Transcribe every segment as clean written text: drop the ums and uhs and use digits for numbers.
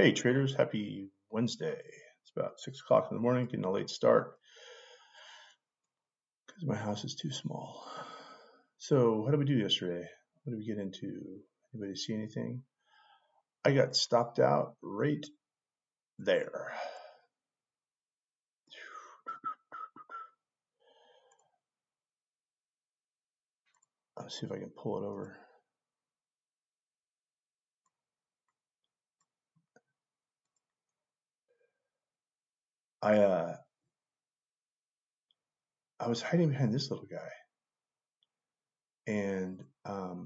Hey traders, happy Wednesday. It's about 6 o'clock in the morning, getting a late start because my house is too small. So what did we do yesterday? What did we get into? Anybody see anything? I got stopped out right there. Let's see if I can pull it over. I was hiding behind this little guy, and I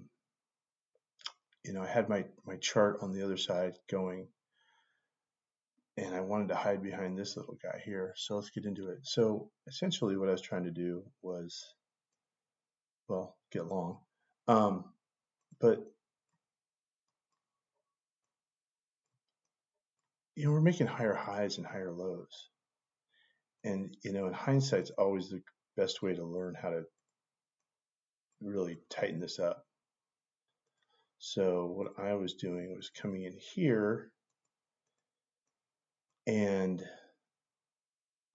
had my chart on the other side going, and I wanted to hide behind this little guy here. So let's get into it. So essentially, what I was trying to do was, well, get long, but we're making higher highs and higher lows, and in hindsight, it's always the best way to learn how to really tighten this up. So what I was doing was coming in here, and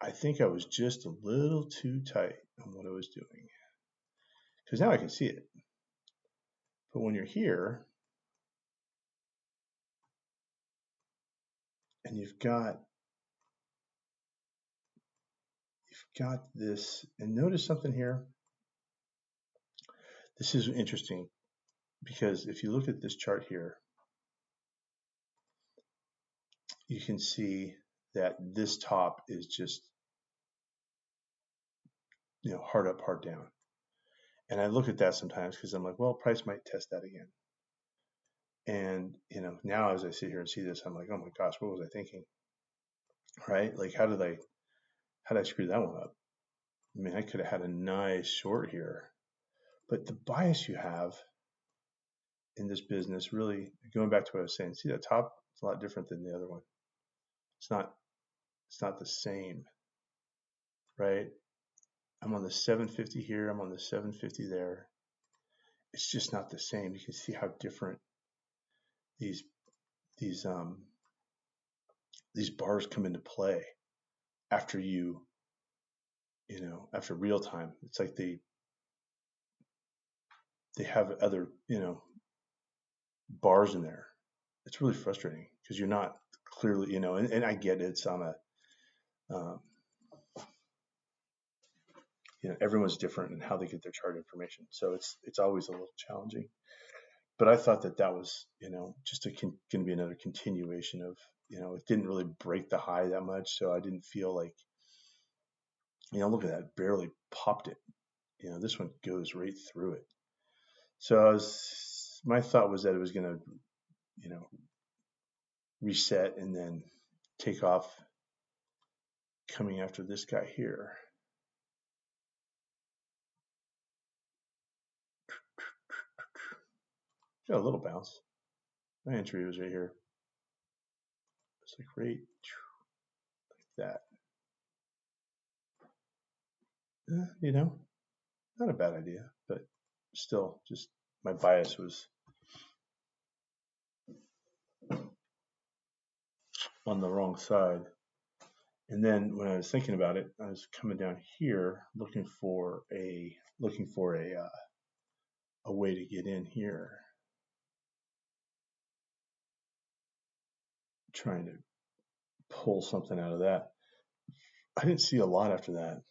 I think I was just a little too tight on what I was doing, because now I can see it. But when you're here and you've got this, and notice something here. This is interesting because if you look at this chart here, you can see that this top is just hard up, hard down. And I look at that sometimes because I'm like, well, price might test that again. And now as I sit here and see this, I'm like, oh my gosh, what was I thinking? Right? Like, how did I screw that one up? I mean, I could have had a nice short here, but the bias you have in this business, really going back to what I was saying, see that top? It's a lot different than the other one. It's not the same, right? I'm on the 750 here. I'm on the 750 there. It's just not the same. You can see how different these bars come into play after after real time. It's like they have other bars in there. It's really frustrating because you're not clearly and I get it's on a everyone's different in how they get their chart information, so it's always a little challenging. But I thought that was just going to be another continuation of it didn't really break the high that much, so I didn't feel like look at that, barely popped it. This one goes right through it. So my thought was that it was going to reset and then take off coming after this guy here. Got a little bounce. My entry was right here. It's like right like that. Not a bad idea, but still, just my bias was on the wrong side. And then when I was thinking about it, I was coming down here looking for a way to get in here, trying to pull something out of that. I didn't see a lot after that,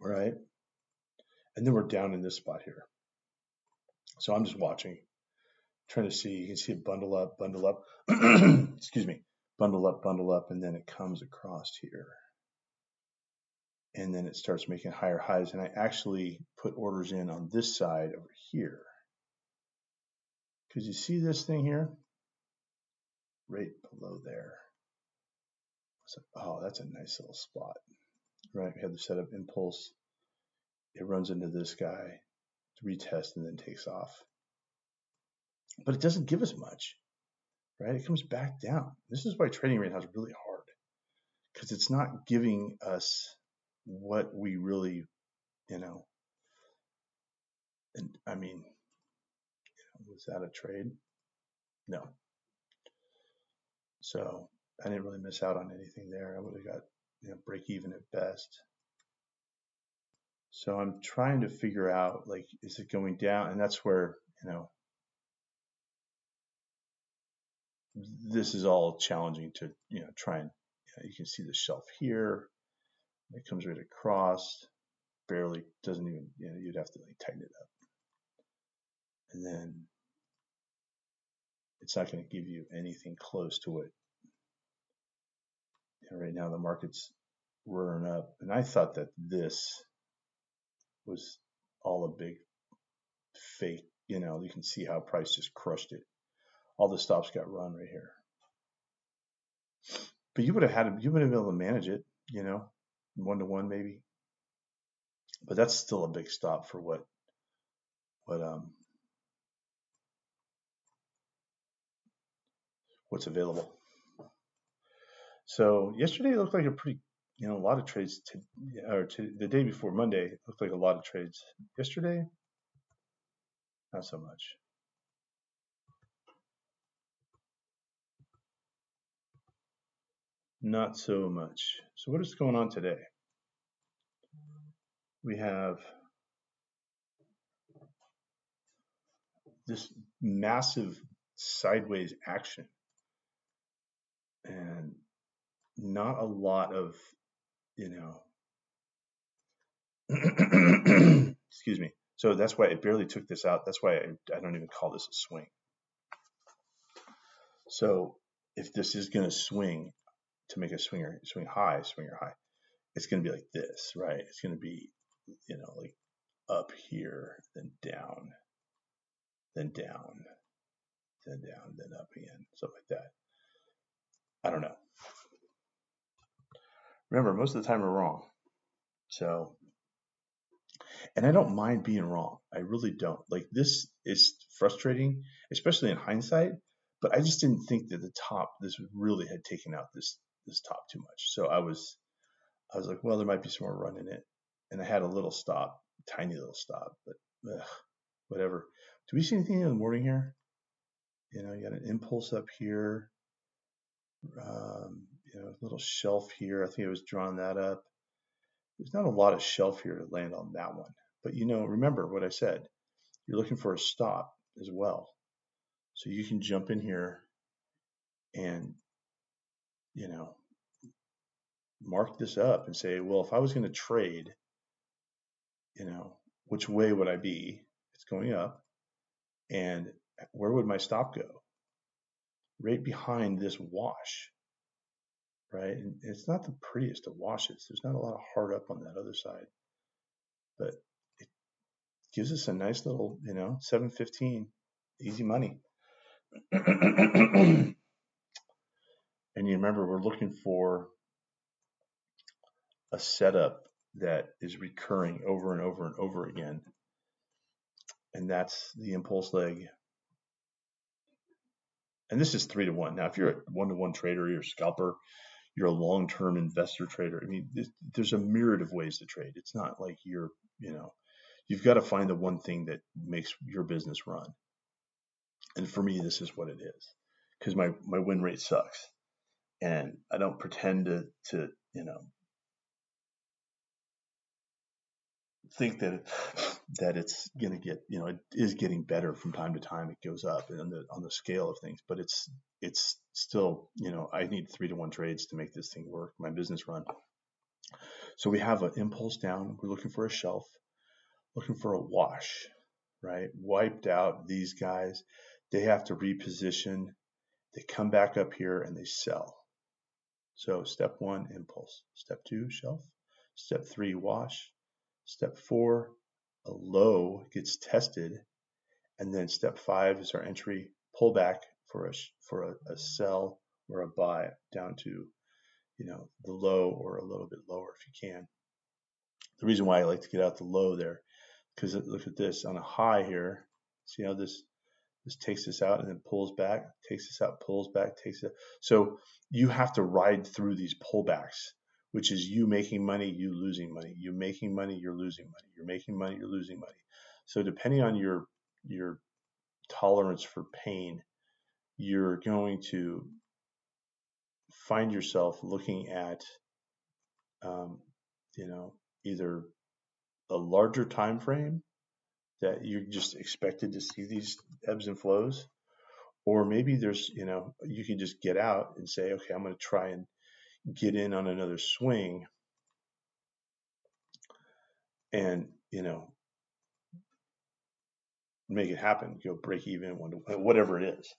right? And then we're down in this spot here. So I'm just watching, trying to see. You can see it bundle up, excuse me, bundle up, and then it comes across here. And then it starts making higher highs. And I actually put orders in on this side over here. Because you see this thing here? Right below there. So, oh, that's a nice little spot. Right, we have the setup impulse. It runs into this guy to retest and then takes off. But it doesn't give us much, right? It comes back down. This is why trading right now is really hard, because it's not giving us what we really, and I mean, was that a trade? No. So I didn't really miss out on anything there. I would have got, break even at best. So I'm trying to figure out, like, is it going down? And that's where, this is all challenging to, try and, you can see the shelf here. It comes right across, barely, doesn't even, you'd have to like tighten it up. And then it's not going to give you anything close to what, right now the market's roaring up. And I thought that this was all a big fake, you can see how price just crushed it. All the stops got run right here. But you would have been able to manage it, 1-to-1 maybe. But that's still a big stop for what's available. So yesterday looked like a pretty, a lot of trades. The day before Monday looked like a lot of trades. Yesterday, not so much. Not so much. So what is going on today? We have this massive sideways action and not a lot of, excuse me. So that's why it barely took this out. That's why I don't even call this a swing. So if this is going to swing to make a swing high, it's going to be like this, right? It's going to be, like up here, then down, then down, then down, then up again, something like that. I don't know. Remember, most of the time we're wrong. So, and I don't mind being wrong. I really don't. Like, this is frustrating, especially in hindsight, but I just didn't think that this really had taken out this top too much. So I was like, well, there might be some more run in it. And I had a little stop, tiny little stop, but whatever. Do we see anything in the morning here? You got an impulse up here, a little shelf here. I think I was drawing that up. There's not a lot of shelf here to land on that one. But, remember what I said. You're looking for a stop as well. So you can jump in here and, mark this up and say, well, if I was going to trade, which way would I be? It's going up. And where would my stop go? Right behind this wash, right? And it's not the prettiest of washes. There's not a lot of hard up on that other side, but it gives us a nice little, 715, easy money. And you remember, we're looking for a setup that is recurring over and over and over again. And that's the impulse leg. And this is 3-to-1. Now, if you're a 1-to-1 trader, you're a scalper, you're a long-term investor trader. I mean, there's a myriad of ways to trade. It's not like you've got to find the one thing that makes your business run. And for me, this is what it is, because my win rate sucks. And I don't pretend to think that it's going to get, it is getting better from time to time. It goes up on the scale of things, but it's still, I need 3-to-1 trades to make this thing work, my business run. So we have an impulse down. We're looking for a shelf, looking for a wash, right? Wiped out these guys. They have to reposition. They come back up here and they sell. So step 1, impulse. Step 2, shelf. Step 3, wash. Step 4, a low gets tested. And then step 5 is our entry, pullback for a sell or a buy down to, the low or a little bit lower if you can. The reason why I like to get out the low there, because look at this on a high here. See how this takes this out and then pulls back, takes this out, pulls back, takes it. So you have to ride through these pullbacks, which is you making money, you losing money. You making money, you're losing money. You're making money, you're losing money. So depending on your tolerance for pain, you're going to find yourself looking at, um, you know, either a larger time frame that you're just expected to see these ebbs and flows, or maybe there's, you can just get out and say, okay, I'm going to try and get in on another swing and, make it happen, go break even, whatever it is.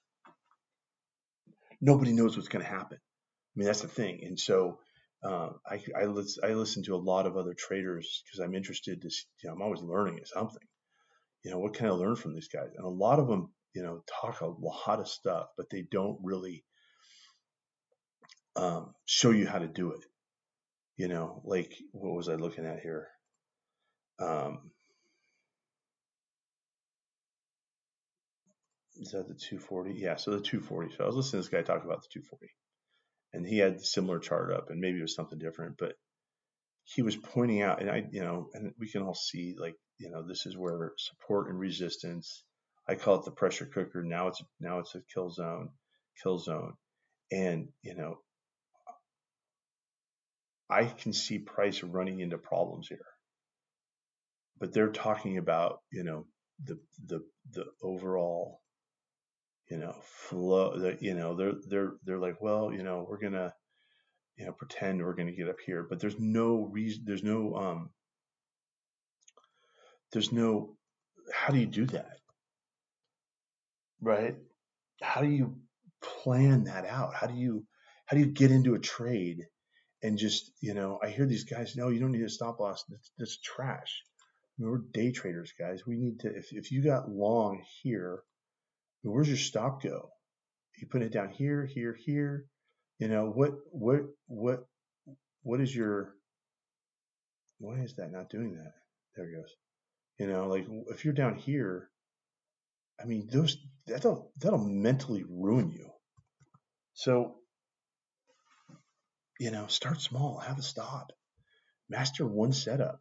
Nobody knows what's going to happen. I mean, that's the thing. And so I listen to a lot of other traders because I'm interested to, I'm always learning something. What can I learn from these guys? And a lot of them, talk a lot of stuff, but they don't really show you how to do it. Like what was I looking at here? Is that the 240? Yeah, so the 240. So I was listening to this guy talk about the 240, and he had a similar chart up, and maybe it was something different, but he was pointing out, and and we can all see, like, this is where support and resistance. I call it the pressure cooker. Now it's a kill zone, and I can see price running into problems here. But they're talking about, the the overall, flow. They're like, well, we're gonna, pretend we're gonna get up here, but there's no reason. There's no. How do you do that, right? How do you plan that out? How do you get into a trade and just, I hear these guys, no, you don't need a stop loss. That's trash. I mean, we're day traders, guys. We need to, if you got long here, where's your stop go? You put it down here, here, here. What is your, why is that not doing that? There it goes. Like if you're down here, I mean, that'll mentally ruin you. So, start small, have a stop, master one setup,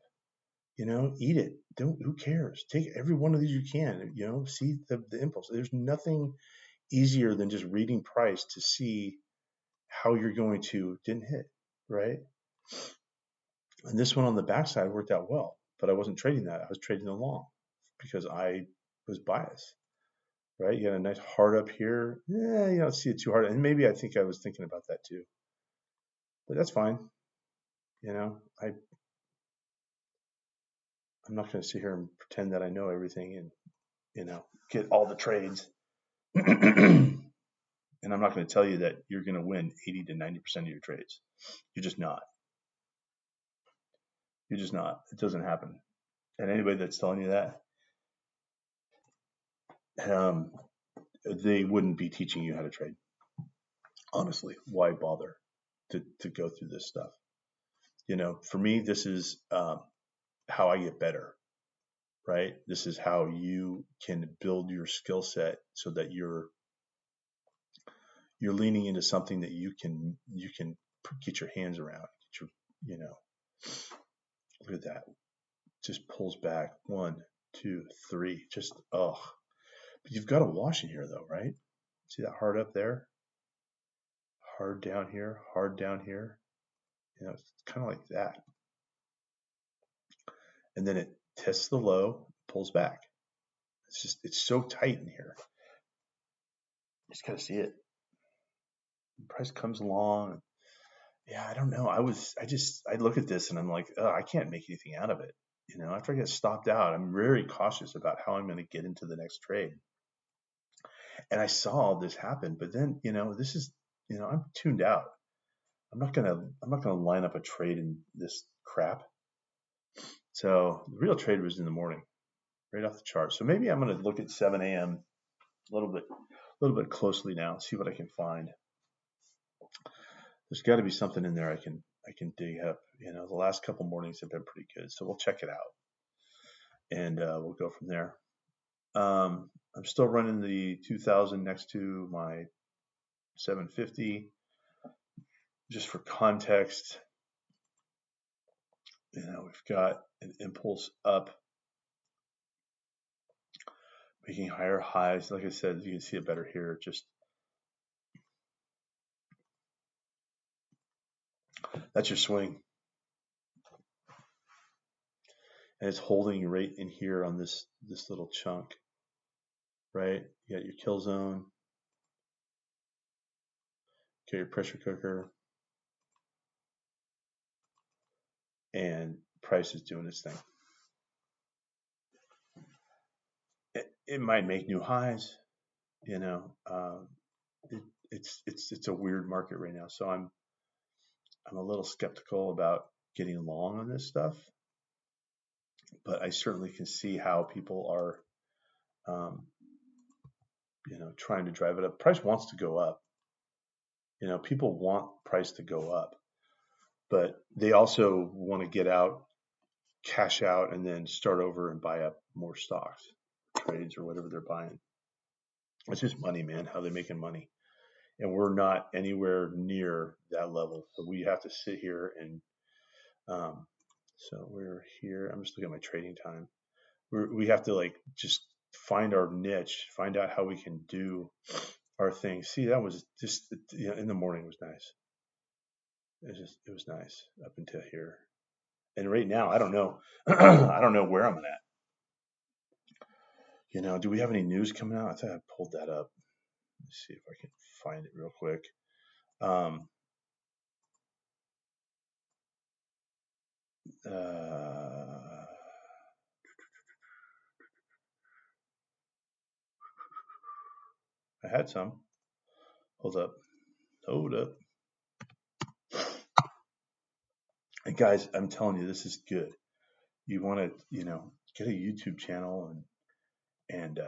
eat it. Who cares? Take every one of these you can, see the impulse. There's nothing easier than just reading price to see how you're going to didn't hit, right? And this one on the backside worked out well, but I wasn't trading that. I was trading the long because I was biased, right? You got a nice hard up here. Yeah, you don't see it too hard. And maybe I think I was thinking about that too, but that's fine. I'm not going to sit here and pretend that I know everything and, get all the trades. And I'm not going to tell you that you're going to win 80 to 90% of your trades. You're just not. You're just not. It doesn't happen. And anybody that's telling you that, um, they wouldn't be teaching you how to trade. Honestly, why bother to go through this stuff? For me, this is how I get better, right? This is how you can build your skill set so that you're leaning into something that you can get your hands around. Look at that. Just pulls back 1, 2, 3. Just but you've got a wash in here though, right? See that hard up there, hard down here, hard down here. It's kind of like that. And then it tests the low, pulls back. It's so tight in here. You just gotta see it. The price comes along. Yeah, I don't know. I look at this and I'm like, I can't make anything out of it. After I get stopped out, I'm very cautious about how I'm going to get into the next trade. And I saw all this happen, but then, this is, I'm tuned out. I'm not gonna line up a trade in this crap. So the real trade was in the morning, right off the chart. So maybe I'm gonna look at 7 a.m. a little bit closely now, see what I can find. There's got to be something in there I can dig up. The last couple mornings have been pretty good, so we'll check it out, and we'll go from there. I'm still running the 2000 next to my 750, just for context. We've got an impulse up, making higher highs. Like I said, you can see it better here. Just That's your swing. And it's holding you right in here on this little chunk, right? You got your kill zone, got your pressure cooker, and price is doing its thing. It might make new highs, you know. It's a weird market right now, so I'm a little skeptical about getting long on this stuff, but I certainly can see how people are, um, trying to drive it up. Price wants to go up. People want price to go up, but they also want to get out, cash out, and then start over and buy up more stocks, trades, or whatever they're buying. It's just money, man. How they making money, and we're not anywhere near that level. So we have to sit here and, so we're here. I'm just looking at my trading time. We have to like just find our niche, find out how we can do our thing. See, that was just, in the morning was nice. It was nice up until here. And right now, I don't know. I don't know where I'm at. Do we have any news coming out? I thought I pulled that up. Let's see if I can find it real quick. Um, uh, I had some. Hold up. Hold up. And guys, I'm telling you, this is good. You want to, get a YouTube channel and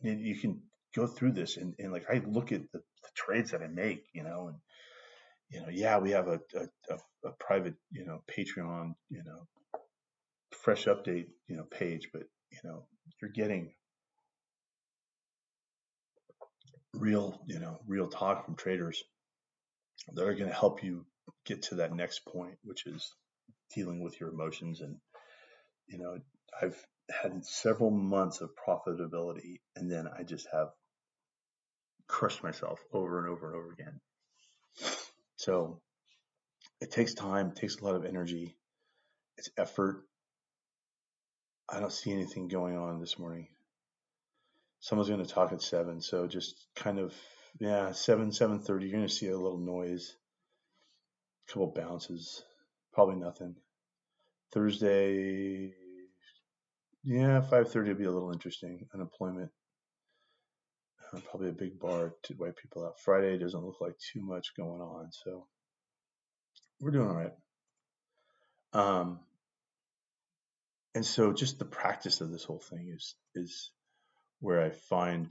then you can go through this and like I look at the trades that I make, and yeah, we have a private, Patreon, fresh update, page, but you're getting real talk from traders that are going to help you get to that next point, which is dealing with your emotions. And you know, I've had several months of profitability, and then I just have crushed myself over and over and over again. So it takes time, it takes a lot of energy, it's effort. I don't see anything going on this morning. Someone's going to talk at 7, so just kind of, yeah, 7:30. You're going to see a little noise, a couple bounces, probably nothing. Thursday, yeah, 5:30 will be a little interesting. Unemployment, probably a big bar to wipe people out. Friday doesn't look like too much going on, so we're doing all right. And so just the practice of this whole thing is where I find,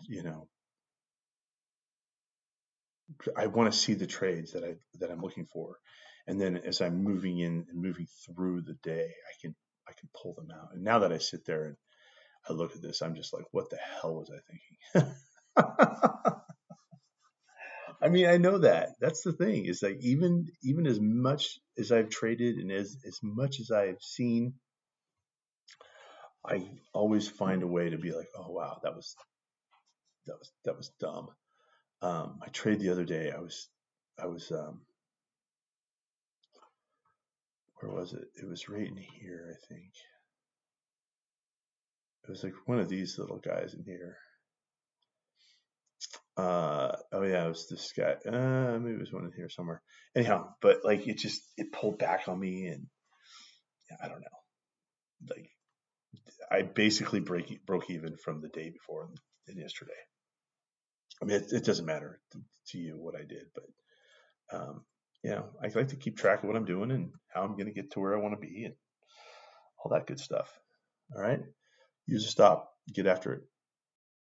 I want to see the trades that I'm looking for, and then as I'm moving in and moving through the day, I can pull them out. And now that I sit there and I look at this, I'm just like, what the hell was I thinking? I mean, I know that. That's the thing. Is like even as much as I've traded and as much as I've seen, I always find a way to be like, oh wow, that was dumb. My trade the other day, I was where was it? It was right in here, I think. It was like one of these little guys in here. Oh yeah, it was this guy. Maybe it was one in here somewhere. Anyhow, but like it pulled back on me, and yeah, I don't know. Like I basically broke even from the day before and yesterday. I mean, it doesn't matter to you what I did, but I like to keep track of what I'm doing and how I'm going to get to where I want to be and all that good stuff. All right, use a stop, get after it.